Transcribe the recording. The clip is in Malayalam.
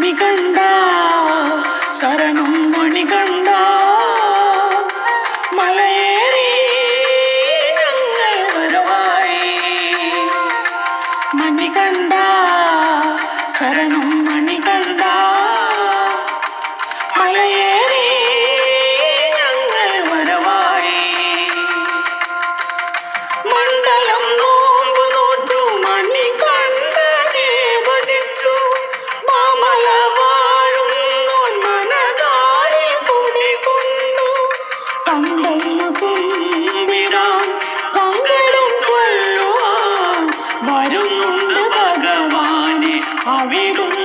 മണികണ്ഠ ശരണം മണികണ്ഠ മലയേറി ഞങ്ങൾ വരവായി മണികണ്ഠ ശരണം മണികണ്ഠ മലയേറി ഞങ്ങൾ വരവായി മണ്ഡലം നോമ്പു നോറ്റു മണികണ്ഠനെ ഭജിച്ചു മാമല വാഴുന്നോൻ മനതാരിൽ കുടികൊണ്ടു കണ്ടൊന്നു കുമ്പിടാൻ സങ്കടം ചൊല്ലുവാൻ വരുന്നുണ്ട് ഭഗവാനെ അവിടുന്ന്